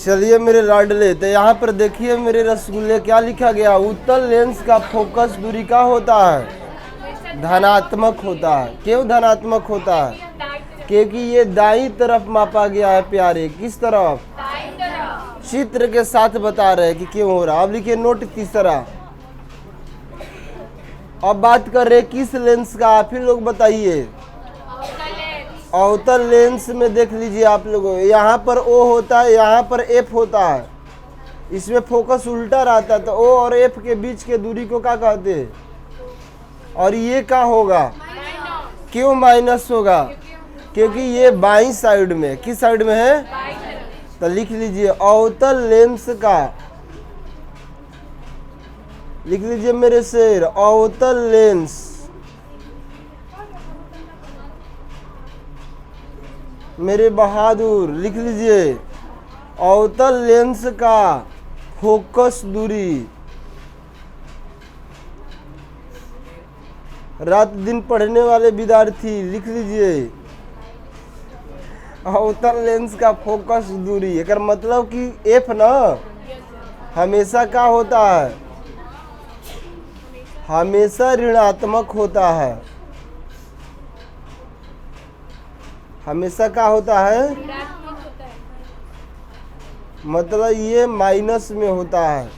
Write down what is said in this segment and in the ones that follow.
चलिए मेरे लाडले, तो यहाँ पर देखिए मेरे रसगुल्ले क्या लिखा गया। उत्तल लेंस का फोकस दूरी का होता है, धनात्मक होता है। क्यों धनात्मक होता है? क्योंकि ये दाईं तरफ मापा गया है प्यारे। किस तरफ? दाईं तरफ। चित्र के साथ बता रहे हैं कि क्यों हो रहा। अब लिखिए नोट तीसरा। अब बात कर रहे किस लेंस का, आप ही लोग बताइए। अवतल लेंस में देख लीजिए आप लोगों, यहाँ पर O होता है, यहाँ पर F होता है। इसमें फोकस उल्टा रहता है, तो O और F के बीच के दूरी को क्या कहते हैं? और ये क्या होगा? क्यों माइनस होगा? क्योंकि ये बाईं साइड में। किस साइड में है? तो लिख लीजिए अवतल लेंस का, लिख लीजिए मेरे शेर, अवतल लेंस मेरे बहादुर, लिख लीजिए अवतल लेंस का फोकस दूरी। रात दिन पढ़ने वाले विद्यार्थी लिख लीजिए अवतल लेंस का फोकस दूरी। एकर मतलब कि एफ ना हमेशा क्या होता है? हमेशा ऋणात्मक होता है। हमेशा क्या होता है? मतलब ये माइनस में होता है,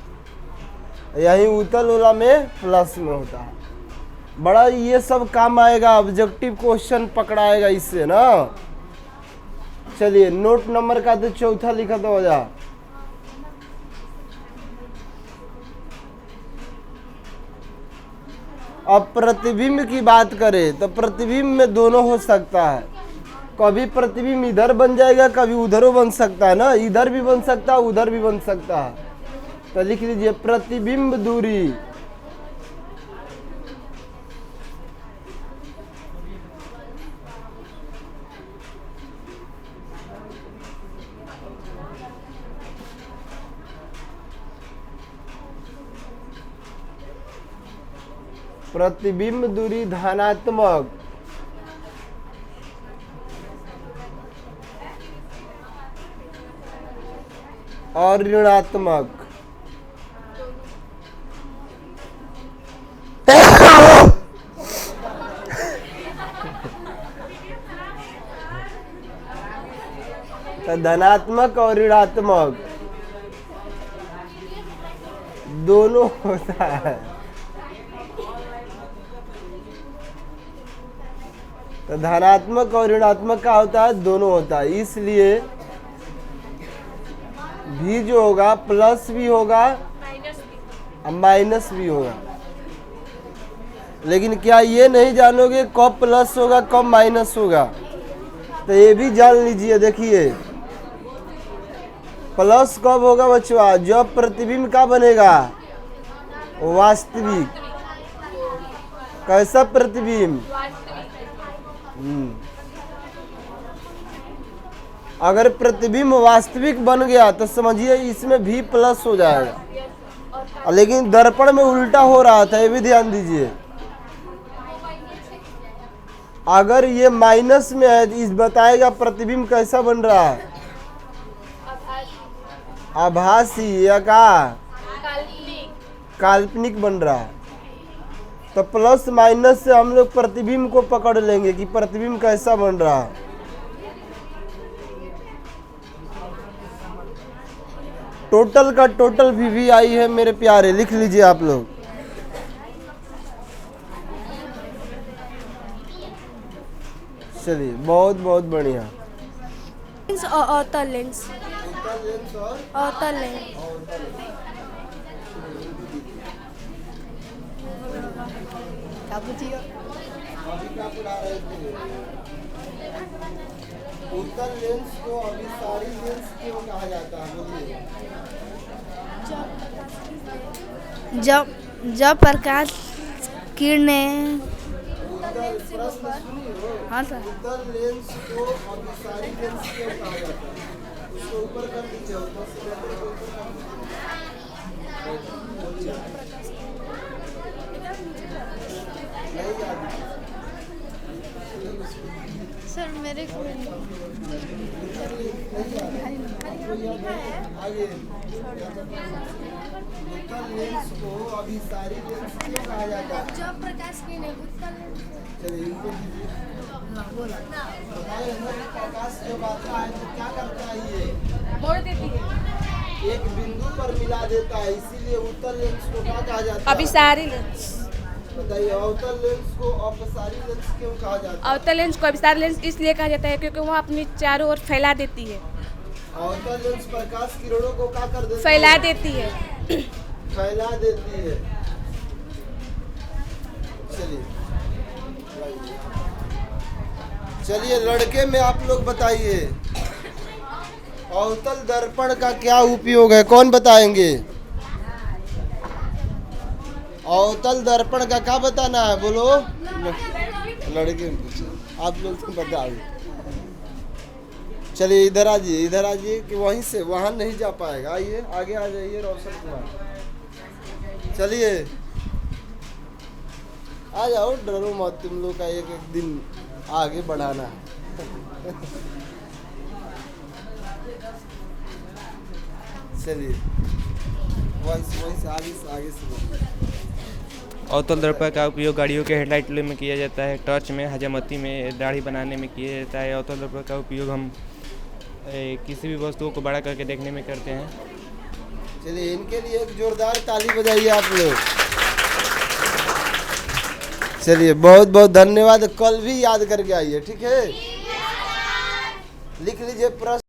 यही उत्तल वाला में प्लस में होता है। बड़ा ये सब काम आएगा, ऑब्जेक्टिव क्वेश्चन पकड़ाएगा इससे ना। चलिए नोट नंबर का तो चौथा लिखा तो हो जा। अब प्रतिबिंब की बात करें तो प्रतिबिंब में दोनों हो सकता है। कभी प्रतिबिंब इधर बन जाएगा, कभी उधर बन सकता है ना। इधर भी बन सकता है, उधर भी बन सकता है। तो लिख लीजिए प्रतिबिंब दूरी प्रतिबिंब दूरी धनात्मक और ऋणात्मक। तो धनात्मक और ऋणात्मक दोनों होता है। तो धनात्मक और ऋणात्मक का होता है, दोनों होता है। इसलिए भी जो होगा प्लस भी होगा और माइनस भी होगा। लेकिन क्या ये नहीं जानोगे कब प्लस होगा कब माइनस होगा? तो ये भी जान लीजिए। देखिए प्लस कब होगा बच्चों? जब प्रतिबिंब का बनेगा वास्तविक। कैसा प्रतिबिंब? अगर प्रतिबिंब वास्तविक बन गया तो समझिए इसमें भी प्लस हो जाएगा। लेकिन दर्पण में उल्टा हो रहा था, ये भी ध्यान दीजिए। अगर ये माइनस में है तो इस बताएगा प्रतिबिंब कैसा बन रहा है? आभासी या काल्पनिक बन रहा है। तो प्लस माइनस से हम लोग प्रतिबिंब को पकड़ लेंगे कि प्रतिबिंब कैसा बन रहा है। टोटल का टोटल भी आई है मेरे प्यारे, लिख लीजिए आप लोग। चलिए बहुत बहुत बढ़िया। अवतल लेंस, अवतल लेंस उत्तल लेंस को अभिसारी लेंस क्यों कहा जाता है? बोलिए। जब प्रकाश किरणें हाँ सर, उत्तल लेंस को अभिसारी लेंस क्यों कहा जाता है? उसको ऊपर कर दीजिए, ऊपर से नहीं याद। सर मेरे को आगे उत्तल लेंस को अभी सारी लेंस क्यों कहा जाता है? जो प्रकाश की नहीं उत्तल चलिए इनको दीजिए। बताइए सर, प्रकाश जब आता है तो क्या करता है ये? मोड़ देती है एक बिंदु पर मिला देता है, इसीलिए उत्तल लेंस को क्या कहा जाता है? अभिसारी लेंस। बताइए अवतल लेंस को अपसारी लेंस क्यों कहा जाता है? अवतल लेंस को अभिसारी लेंस इसलिए कहा जाता है क्योंकि वो अपनी चारों ओर फैला देती है। अवतल लेंस प्रकाश किरणों को क्या कर देती है? फैला देती है। फैला देती है। चलिए चलिए लड़के में आप लोग बताइए अवतल दर्पण का क्या उपयोग है, कौन बताएंगे? अवतल दर्पण का क्या बताना है, बोलो। लड़के में पूछो, आप लोग तो बताओ। चलिए इधर आ जाइए कि वहीं से वहां नहीं जा पाएगा। आइए आगे आ जाइए रोशन कुमार। चलिए आ जाओ, डरो मत, तुम लोग का एक एक दिन आगे बढ़ाना है। चलिए वहीं से आगे से अवतल दर्पण का उपयोग गाड़ियों के हेडलाइट में किया जाता है, टॉर्च में, हजामती में, दाढ़ी बनाने में किया जाता है। अवतल दर्पण का उपयोग हम किसी भी वस्तुओं को बड़ा करके देखने में करते हैं। चलिए इनके लिए एक जोरदार ताली बजाइए आप लोग। चलिए बहुत बहुत धन्यवाद। कल भी याद करके आइए, ठीक है? लिख लीजिए प्रश्न।